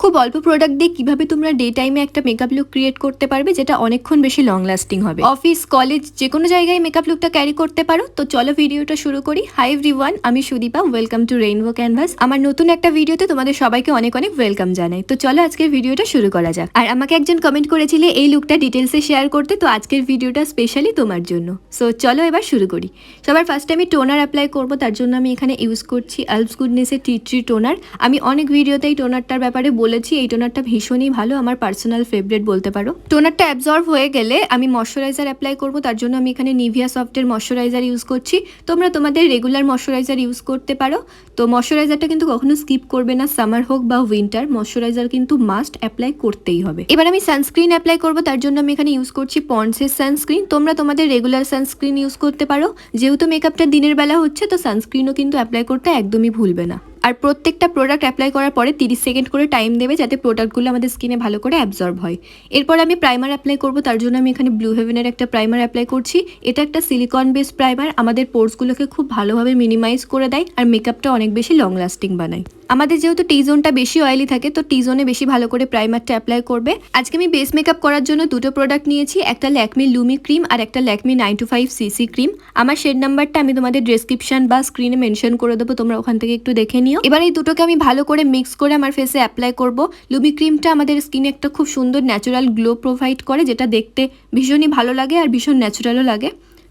খুব অল্প প্রোডাক্ট দিয়ে কিভাবে তোমরা ডে টাইমে একটা মেকআপ লুক ক্রিয়েট করতে পারবে যেটা অনেকক্ষণ বেশি লং লাস্টিং হবে। অফিস, কলেজ যে কোনো জায়গায় মেকআপ লুকটা ক্যারি করতে পারো। তো চলো ভিডিওটা শুরু করি। হাই এভরিওয়ান, আমি Sudipa, welcome to rainbow canvas. আমার নতুন একটা ভিডিওতে তোমাদের সবাইকে অনেক অনেক ওয়েলকাম জানাই। তো চলো আজকের ভিডিওটা শুরু করা যাক। আর আমাকে একজন কমেন্ট করেছিলে এই লুকটা ডিটেলসে শেয়ার করতে, তো আজকের ভিডিওটা স্পেশালি তোমার জন্য। সো চলো এবার শুরু করি। সবার ফার্স্টে আমি টোনার অ্যাপ্লাই করবো, তার জন্য আমি এখানে ইউজ করছি আলপস গুডনেসের টি ট্রি টোনার। আমি অনেক ভিডিওতে এই টোনারটার ব্যাপারে বলেছি, এই টোনারটা ভীষণই ভালো, আমার পার্সোনাল ফেভারিট বলতে পারো। টোনারটা অ্যাবজর্ব হয়ে গেলে আমি ময়শ্চারাইজার অ্যাপ্লাই করব, তার জন্য আমি এখানে নিভিয়া সফটের ময়শ্চারাইজার ইউজ করছি। তোমরা তোমাদের রেগুলার ময়শ্চারাইজার ইউজ করতে পারো। তো ময়শ্চারাইজারটা কিন্তু কখনো স্কিপ করবে না, সামার হোক বা উইন্টার, ময়শ্চারাইজার কিন্তু মাস্ট অ্যাপ্লাই করতেই হবে। এবার আমি সানস্ক্রিন অ্যাপ্লাই করব, তার জন্য আমি এখানে ইউজ করছি পন্ডসের সানস্ক্রিন। তোমরা তোমাদের রেগুলার সানস্ক্রিন ইউজ করতে পারো। যেহেতু মেকআপটা দিনের বেলা হচ্ছে, তো সানস্ক্রিনও কিন্তু অ্যাপ্লাই করতে একদমই ভুলবে না। আর প্রত্যেকটা প্রোডাক্ট অ্যাপ্লাই করার পরে 30 সেকেন্ড করে টাইম দেবে, যাতে প্রোডাক্টগুলো আমাদের স্কিনে ভালো করে অ্যাবজর্ব হয়। এরপর আমি প্রাইমার অ্যাপ্লাই করব, তার জন্য আমি এখানে ব্লু হেভেনের একটা প্রাইমার অ্যাপ্লাই করছি। এটা একটা সিলিকন বেস প্রাইমার, আমাদের পোর্সগুলোকে খুব ভালোভাবে মিনিমাইজ করে দেয় আর মেকআপটা অনেক বেশি লং লাস্টিং বানায়। আমাদের যেহেতু টি জোনটা বেশি অয়েলি থাকে, তো টি জোনে বেশি ভালো করে প্রাইমারটা অ্যাপ্লাই করবে। আজকে আমি বেস মেকআপ করার জন্য দুটো প্রোডাক্ট নিয়েছি, একটা ল্যাকমি লুমি ক্রিম আর একটা ল্যাকমি 925cc ক্রিম। আমার শেড নাম্বারটা আমি তোমাদের ডেসক্রিপশন বা স্ক্রিনে মেনশন করে দেবো, তোমরা ওখান থেকে একটু দেখে নিও। এবার এই দুটোকে আমি ভালো করে মিক্স করে আমার ফেসে অ্যাপ্লাই করব। লুমি ক্রিমটা আমাদের স্কিনে একটা খুব সুন্দর ন্যাচারাল গ্লো প্রোভাইড করে, যেটা দেখতে ভীষণই ভালো লাগে আর ভীষণ ন্যাচারালও লাগে।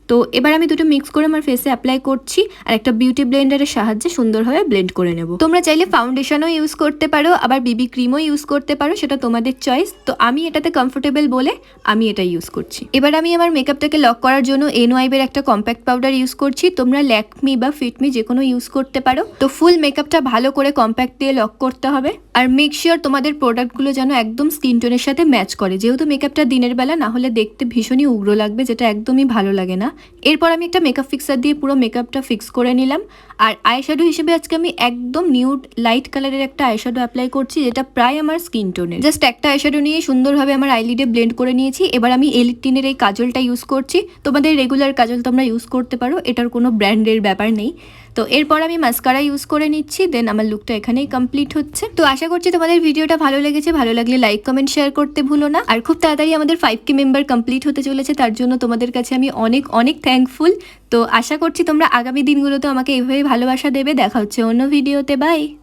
তো এবার আমি দুটো মিক্স করে আমার ফেসে অ্যাপ্লাই করছি আর একটা বিউটি ব্লেন্ডারের সাহায্যে সুন্দরভাবে ব্লেন্ড করে নেব। তোমরা চাইলে ফাউন্ডেশনও ইউজ করতে পারো, আবার বিবি ক্রিমও ইউজ করতে পারো, সেটা তোমাদের চয়েস। তো আমি এটাতে কমফোর্টেবল বলে আমি এটা ইউজ করছি। এবার আমি আমার মেকআপটাকে লক করার জন্য এনওয়াইবের একটা কম্প্যাক্ট পাউডার ইউজ করছি। তোমরা ল্যাকমি বা ফিটমি যে কোনো ইউজ করতে পারো। তো ফুল মেকআপটা ভালো করে কম্প্যাক্ট দিয়ে লক করতে হবে। আর মেক শিওর তোমাদের প্রোডাক্টগুলো যেন একদম স্কিন টোনের সাথে ম্যাচ করে, যেহেতু মেকআপটা দিনের বেলা, না হলে দেখতে ভীষণই উগ্র লাগবে, যেটা একদমই ভালো লাগে না। এরপর আমি একটা মেকআপ ফিক্সার দিয়ে পুরো মেকআপটা ফিক্স করে নিলাম। আর আইশ্যাডো হিসেবে আজকে আমি একদম নিউড লাইট কালারের একটা আইশ্যাডো অ্যাপ্লাই করছি, যেটা প্রায় আমার স্কিন টোনের। জাস্ট একটা আইশ্যাডো নিয়ে সুন্দরভাবে আমার আইলিডে ব্লেন্ড করে নিয়েছি। এবার আমি এলিটিনের এই কাজলটা ইউজ করছি। তোমাদের রেগুলার কাজল তোমরা ইউজ করতে পারো, এটার কোনো ব্র্যান্ডের ব্যাপার নেই। তো এরপর আমি মাস্কারা ইউজ করে নিচ্ছি। দেন আমার লুকটা এখানেই কমপ্লিট হচ্ছে। তো আশা করছি তোমাদের ভিডিওটা ভালো লেগেছে। ভালো লাগলে লাইক কমেন্ট শেয়ার করতে ভুলো না। আর খুব তাড়াতাড়ি আমাদের 5K মেম্বার কমপ্লিট হতে চলেছে, তার জন্য তোমাদের কাছে আমি অনেক অনেক থ্যাঙ্কফুল। তো আশা করছি তোমরা আগামী দিনগুলোতে আমাকে এভাবে ভালোবাসা দেবে। দেখা হচ্ছে অন্য ভিডিওতে। বাই।